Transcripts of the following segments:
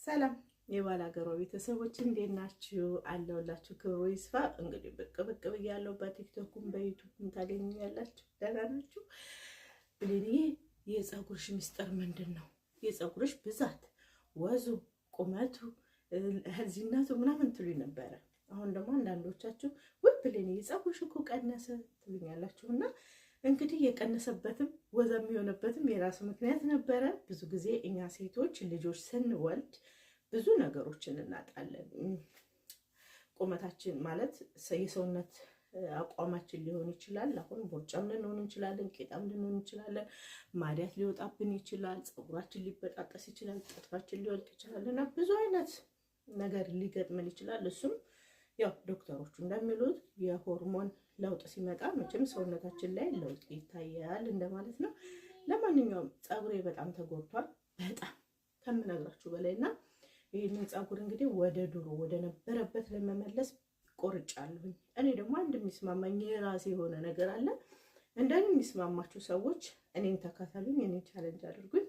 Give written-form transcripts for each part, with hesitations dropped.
ሰላም የባላገሯ ቤተሰቦች እንዴት ናችሁ? አለሁላችሁ። ክብሩ ይስፋ። እንግዲህ ብቅ ብያለሁ። በቲክቶክም በዩቲዩብም ታገኙኛላችሁ። ደህና ናችሁ? ብሌንዬ የፀጉርሽ ሚስጥር ምንድን ነው? የፀጉርሽ ብዛት፣ ወዙ፣ ቁመቱ፣ ህዝነቱ ምናምን ትሉኝ ነበረ። አሁን ደግሞ አንዳንዶቻችሁ ወይ ብሌንዬ ፀጉርሽ እኮ ቀነሰ ትሉኛላችሁና እንግዲህ የቀነሰበትም ወዛም የሆነበትም የራሱ ምክንያት ነበረ። ብዙ ጊዜ እኛ ሴቶች ልጆች ስንወልድ ብዙ ነገሮችን እናጣለን። ቁመታችን ማለት የሰውነት አቋማችን ሊሆን ይችላል። አሁን ቦርጫም ልንሆን እንችላለን፣ ቄጣም ልንሆን እንችላለን። ማዲያት ሊወጣብን ይችላል፣ ፀጉራችን ሊበጣጠስ ይችላል፣ ጥፍራችን ሊወልቅ ይችላል እና ብዙ አይነት ነገር ሊገጥመን ይችላል። እሱም ያው ዶክተሮቹ እንደሚሉት የሆርሞን ለውጥ ሲመጣ መቼም ሰውነታችን ላይ ለውጥ ይታያል እንደማለት ነው። ለማንኛውም ፀጉሬ በጣም ተጎድቷል፣ በጣም ከምነግራችሁ በላይና ይህንን ፀጉር እንግዲህ ወደ ድሮ ወደ ነበረበት ለመመለስ ቆርጫለሁኝ። እኔ ደግሞ አንድ የሚስማማኝ የራሴ የሆነ ነገር አለ። እንደኔ የሚስማማችሁ ሰዎች እኔን ተከተሉኝ፣ እኔን ቻሌንጅ አድርጉኝ።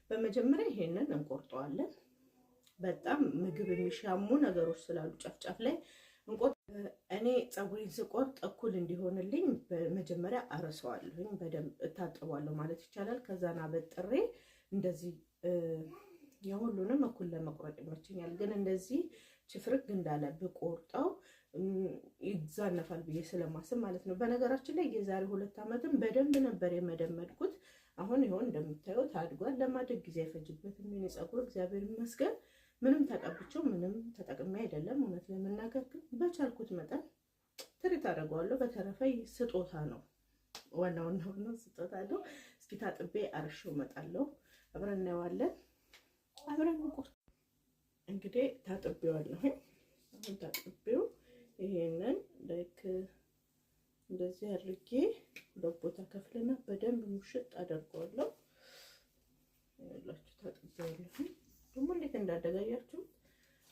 በመጀመሪያ ይሄንን እንቆርጠዋለን። በጣም ምግብ የሚሻሙ ነገሮች ስላሉ ጫፍጫፍ ላይ እኔ ፀጉሬን ስቆርጥ እኩል እንዲሆንልኝ በመጀመሪያ አረሰዋለሁኝ፣ በደንብ እታጥባለሁ ማለት ይቻላል። ከዛና በጥሬ እንደዚህ የሁሉንም እኩል ለመቁረጥ ይመቸኛል። ግን እንደዚህ ችፍርግ እንዳለ ብቆርጠው ይዛነፋል ብዬ ስለማስብ ማለት ነው። በነገራችን ላይ የዛሬ 2 ዓመትም በደንብ ነበር የመደመድኩት። አሁን ይሆን እንደምታዩት አድጓል። ለማደግ ጊዜ አይፈጅበትም የኔ ፀጉር እግዚአብሔር ይመስገን። ምንም ተቀብቼው ምንም ተጠቅሜ አይደለም። እውነት ለመናገር ግን በቻልኩት መጠን ትሪት አደርገዋለሁ። በተረፈ ስጦታ ነው፣ ዋናው ስጦታ ነው። እስኪ ታጥቤ አርሼው እመጣለሁ። አብረን እናየዋለን። አብረን እንቆርጥ። እንግዲህ ታጥቤዋለሁ። አሁን ታጥቤው ይሄንን ላይክ እንደዚህ አድርጌ ሁለት ቦታ ከፍልና በደንብ ሙሽጥ አደርገዋለሁ። ይላችሁ ታጥቤዋለሁ። ደግሞ እንዴት እንዳደጋያችሁ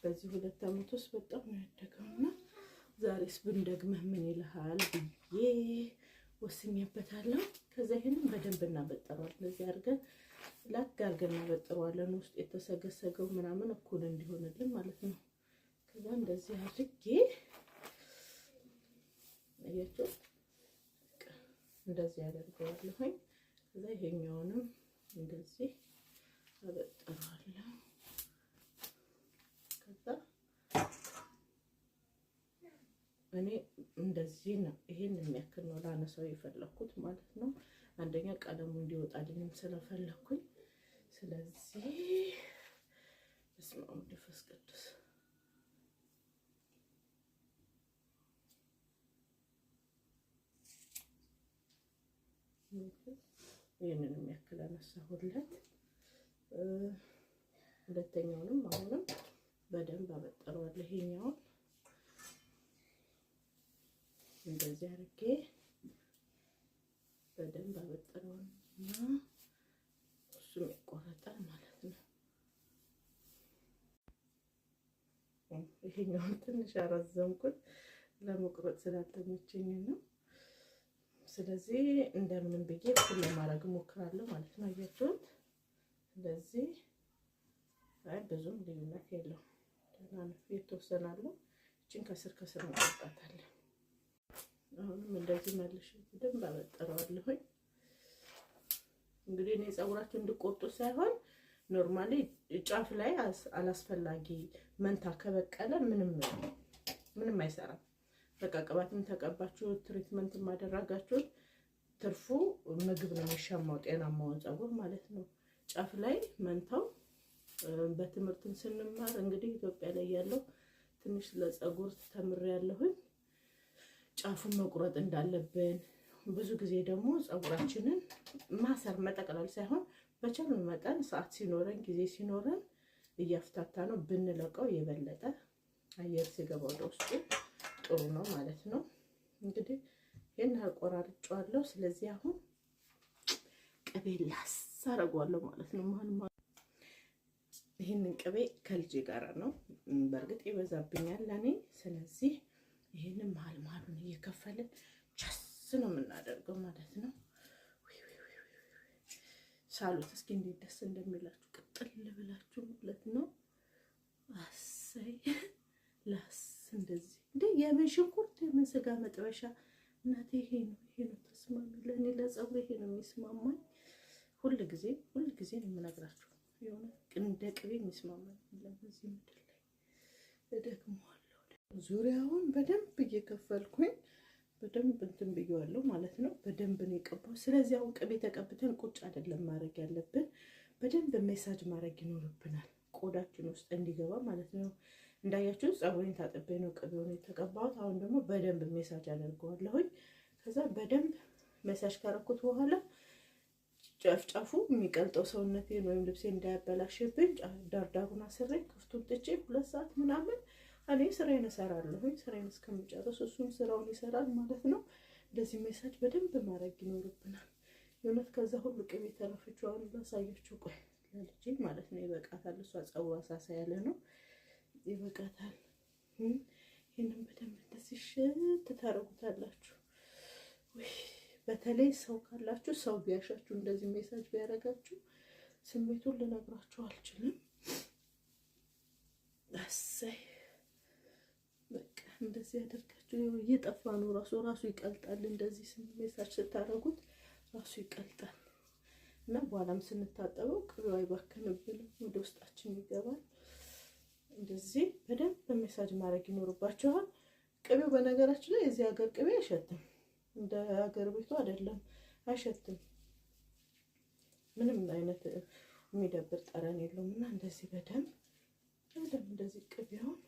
በዚህ 2 ዓመት ውስጥ በጣም ነው ያደገውና ዛሬስ ብንደግመህ ምን ይልሃል ብዬ ወስኜበታለሁ። ከዛ ይሄንን በደንብ እናበጥረዋለን። እንደዚህ አድርገን ላግ አድርገን እናበጥረዋለን። ውስጥ የተሰገሰገው ምናምን እኩል እንዲሆንልን ማለት ነው። ከዛ እንደዚህ አድርጌ አያችሁ እንደዚህ አደርገዋለሁ። ከዛ ይሄኛውንም እንደዚህ አበጥረዋለሁ። ከዛ እኔ እንደዚህ ነው፣ ይሄን የሚያክል ነው ላነሳው የፈለኩት ማለት ነው። አንደኛ ቀለሙ እንዲወጣልኝም ስለፈለኩኝ። ስለዚህ በስመ አብ ወመንፈስ ቅዱስ ይሄንን የሚያክል አነሳሁለት። ሁለተኛውንም አሁንም በደንብ አበጥረዋለሁ። ይሄኛውን እንደዚህ አድርጌ በደንብ አበጥረውና እሱም ይቆረጣል ማለት ነው። ይሄኛውን ትንሽ አረዘምኩት ለመቁረጥ ስላልተመቸኝ ነው። ስለዚህ እንደምንም ብዬ እኩል ለማድረግ እሞክራለሁ ማለት ነው። አያችሁት? እንደዚህ ብዙም ልዩነት የለውም። ደህና ነው። የተወሰነ አለው። እቺን ከስር እንቆርጣታለን። አሁንም እንደዚህ መልሼ በደንብ አበጥረዋለሁ። እንግዲህ እኔ ፀጉራችሁ እንድቆርጡ ሳይሆን ኖርማሊ ጫፍ ላይ አላስፈላጊ መንታ ከበቀለ ምንም አይሰራም። በቃ ቅባትም ተቀባችሁ ትሪትመንት ማደረጋችሁ ትርፉ ምግብ ነው የሚሻማው፣ ጤናማውን ፀጉር ማለት ነው። ጫፍ ላይ መንታው በትምህርትም ስንማር እንግዲህ ኢትዮጵያ ላይ ያለው ትንሽ ለፀጉር ተምሬያለሁኝ። ጫፉን መቁረጥ እንዳለብን ብዙ ጊዜ ደግሞ ፀጉራችንን ማሰር መጠቅለል ሳይሆን በቻልን መጠን ሰዓት ሲኖረን ጊዜ ሲኖረን እያፍታታ ነው ብንለቀው የበለጠ አየር ሲገባ ወደ ውስጡ ጥሩ ነው ማለት ነው። እንግዲህ ይሄን አቆራርጫለሁ። ስለዚህ አሁን ቅቤ ላሳረጋለሁ ማለት ነው። ይሄንን ቅቤ ከልጄ ጋር ነው፣ በእርግጥ ይበዛብኛል ለኔ። ስለዚህ ይሄንን መሀሉን እየከፈልን ቻስ ነው የምናደርገው ማለት ነው። ሳሉት እስኪ እንዴት ደስ እንደሚላችሁ ቅጥል ብላችሁ ማለት ነው። የምን ሽንኩርት የምን ስጋ መጥበሻ እናቴ ይሄ ነው ተስማሚ ለእኔ ለፀጉሬ ይሄ ነው የሚስማማኝ። ሁል ጊዜ ነው የምነግራችሁ የሆነ እንደ ቅቤ የሚስማማኝ ለዚህ ምድር ላይ እደግመዋለሁ። ዙሪያውን በደንብ እየከፈልኩኝ በደንብ እንትን ብየዋለሁ ማለት ነው። በደንብ ነው የቀባው። ስለዚህ አሁን ቅቤ ተቀብተን ቁጭ አይደለም ማድረግ ያለብን፣ በደንብ ሜሳጅ ማድረግ ይኖርብናል ቆዳችን ውስጥ እንዲገባ ማለት ነው። እንዳያችሁ ፀጉሬን ታጥቤ ነው ቅቤውን የተቀባሁት። አሁን ደግሞ በደንብ ሜሳጅ አደርገዋለሁኝ። ከዛ በደንብ ሜሳጅ ካረኩት በኋላ ጫፍጫፉ የሚቀልጠው ሰውነቴን ወይም ልብሴ እንዳያበላሽብኝ ዳርዳሩን አስሬ ክፍቱን ጥጬ 2 ሰዓት ምናምን እኔ ስራዬን እሰራለሁኝ። ስራዬን እስከምጨርስ እሱም ስራውን ይሰራል ማለት ነው። እንደዚህ ሜሳጅ በደንብ ማድረግ ይኖርብናል የእውነት። ከዛ ሁሉ ቅቤ ተረፍቼዋለሁ ላሳያችሁ። ቆይ ለልጄ ማለት ነው ይበቃታል። እሷ ፀጉሯ ሳሳ ያለ ነው ይበቃታል። ይሄንን በደንብ እንደዚህ ሽት ታረጉታላችሁ። በተለይ ሰው ካላችሁ ሰው ቢያሻችሁ እንደዚህ ሜሳጅ ቢያረጋችሁ ስሜቱን ልነግራችሁ አልችልም። አሰይ በቃ እንደዚህ ያደርጋችሁ እየጠፋ ነው ራሱ ይቀልጣል። እንደዚህ ሜሳጅ ስታረጉት ራሱ ይቀልጣል እና በኋላም ስንታጠበው ቅቤው አይባከንብንም፣ ወደ ውስጣችን ይገባል። እንደዚህ በደንብ ሜሳጅ ማድረግ ይኖርባችኋል። ቅቤው በነገራችን ላይ የዚህ ሀገር ቅቤ አይሸትም፣ እንደ ሀገር ቤቱ አይደለም፣ አይሸትም። ምንም አይነት የሚደብር ጠረን የለውም። እና እንደዚህ በደንብ እንደዚህ ቅቤውን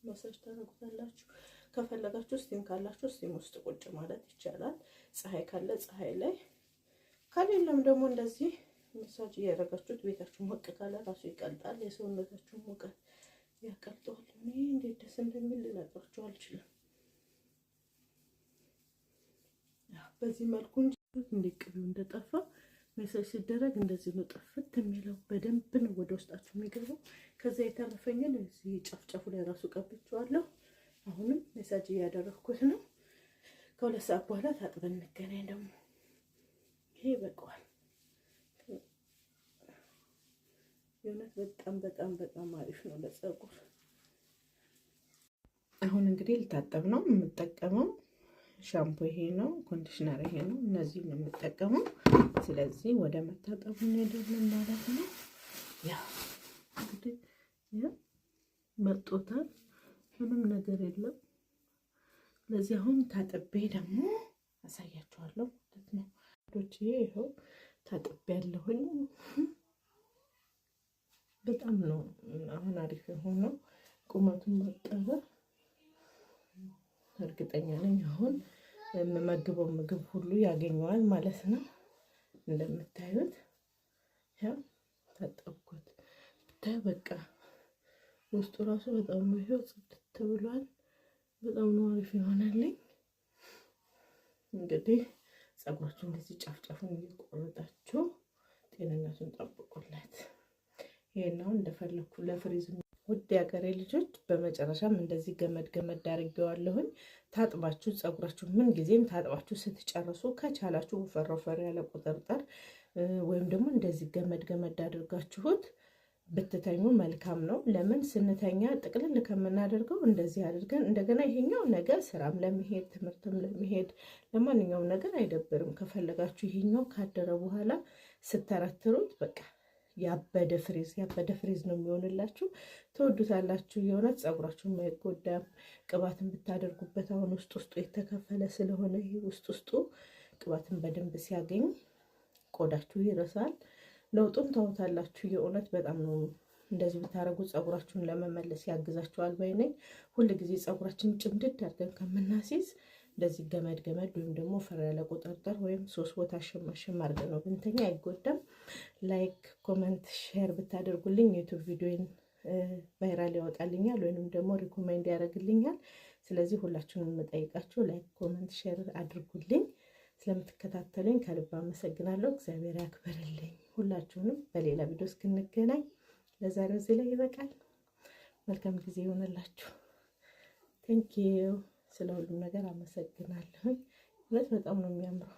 መሳጅ ታደርጉታላችሁ። ከፈለጋችሁ ስቲም ካላችሁ ስቲም ውስጥ ቁጭ ማለት ይቻላል። ፀሐይ ካለ ፀሐይ ላይ፣ ከሌለም ደግሞ እንደዚህ መሳጅ እያደረጋችሁት ቤታችሁ ሞቅ ካለ ራሱ ይቀልጣል። የሰውነታችሁ ሙቀት ያቀልጠዋል። እኔ እንዴት ደስ እንደሚል ልነግራችሁ አልችልም። በዚህ መልኩ እንጂ ቅቤው እንደጠፋ መሳጅ ሲደረግ እንደዚህ ነው ጥፍት የሚለው። በደንብ ነው ወደ ውስጣችሁ የሚገባው። ከዛ የተረፈኝን እዚህ ጫፍጫፉ ላይ ራሱ ቀብቼዋለሁ። አሁንም መሳጅ እያደረኩት ነው። ከ2 ሰዓት በኋላ ታጥበን እንገናኝ። ደግሞ ይሄ ይበቃዋል። የእውነት በጣም አሪፍ ነው ለፀጉር። አሁን እንግዲህ ልታጠብ ነው የምጠቀመው። ሻምፖ ይሄ ነው፣ ኮንዲሽነር ይሄ ነው። እነዚህ ነው የምጠቀመው። ስለዚህ ወደ መታጠቡ እንሄዳለን ማለት ነው። ያ እንግዲህ መጥቶታል፣ ምንም ነገር የለም። ስለዚህ አሁን ታጥቤ ደግሞ አሳያችኋለሁ ማለት ነው። ይሄው ታጥቤ ያለሁኝ በጣም ነው አሁን አሪፍ የሆነው። ቁመቱን ማጠበ እርግጠኛ ነኝ አሁን የምመግበው ምግብ ሁሉ ያገኘዋል ማለት ነው። እንደምታዩት ያው ታጠብኩት። ብታይ በቃ ውስጡ ራሱ በጣም ነው ይሄው ጽድት ብሏል። በጣም ነው አሪፍ ይሆናልኝ። እንግዲህ ፀጉራችሁን እንደዚህ ጫፍጫፉን እየቆረጣችሁ ጤንነቱን ጠብቁለት። ይሄናው እንደፈለኩ ለፍሪዝ ውድ ያገሬ ልጆች። በመጨረሻም እንደዚህ ገመድ አድርጌዋለሁኝ። ታጥባችሁ ፀጉራችሁ ምን ጊዜም ታጥባችሁ ስትጨርሱ ከቻላችሁ ወፈር ያለ ቁጥርጥር ወይም ደግሞ እንደዚህ ገመድ አድርጋችሁት ብትተኙ መልካም ነው። ለምን ስንተኛ ጥቅልል ከምናደርገው እንደዚህ አድርገን እንደገና ይሄኛው ነገር ስራም ለመሄድ ትምህርትም ለመሄድ ለማንኛውም ነገር አይደብርም። ከፈለጋችሁ ይሄኛው ካደረ በኋላ ስተረትሩት በቃ ያበደ ፍሪዝ ነው የሚሆንላችሁ። ተወዱታላችሁ። የእውነት ፀጉራችሁን ማይጎዳም። ቅባትን ብታደርጉበት አሁን ውስጡ የተከፈለ ስለሆነ ይሄ ውስጡ ቅባትን በደንብ ሲያገኝ ቆዳችሁ ይረሳል። ለውጡን ታውታላችሁ። የእውነት በጣም ነው እንደዚህ ብታረጉ ፀጉራችሁን ለመመለስ ያግዛችኋል ባይነኝ። ሁሉ ጊዜ ፀጉራችን ጭምድድ አድርገን ከምናሲዝ እንደዚህ ገመድ ወይም ደግሞ ፈር ያለ ቁጥርጥር ወይም 3 ቦታ አሸማሸም አድርገን ነው ብንተኛ አይጎዳም። ላይክ ኮሜንት ሼር ብታደርጉልኝ ዩቲዩብ ቪዲዮን ቫይራል ያወጣልኛል ወይንም ደግሞ ሪኮሜንድ ያደርግልኛል። ስለዚህ ሁላችሁንም የምጠይቃችሁ ላይክ ኮሜንት ሼር አድርጉልኝ። ስለምትከታተሉኝ ከልብ አመሰግናለሁ። እግዚአብሔር ያክብርልኝ ሁላችሁንም። በሌላ ቪዲዮ እስክንገናኝ ለዛሬው እዚህ ላይ ይበቃል። መልካም ጊዜ ይሆንላችሁ። ቴንክ ዩ። ስለ ሁሉም ነገር አመሰግናለሁ። በጣም ነው የሚያምረው።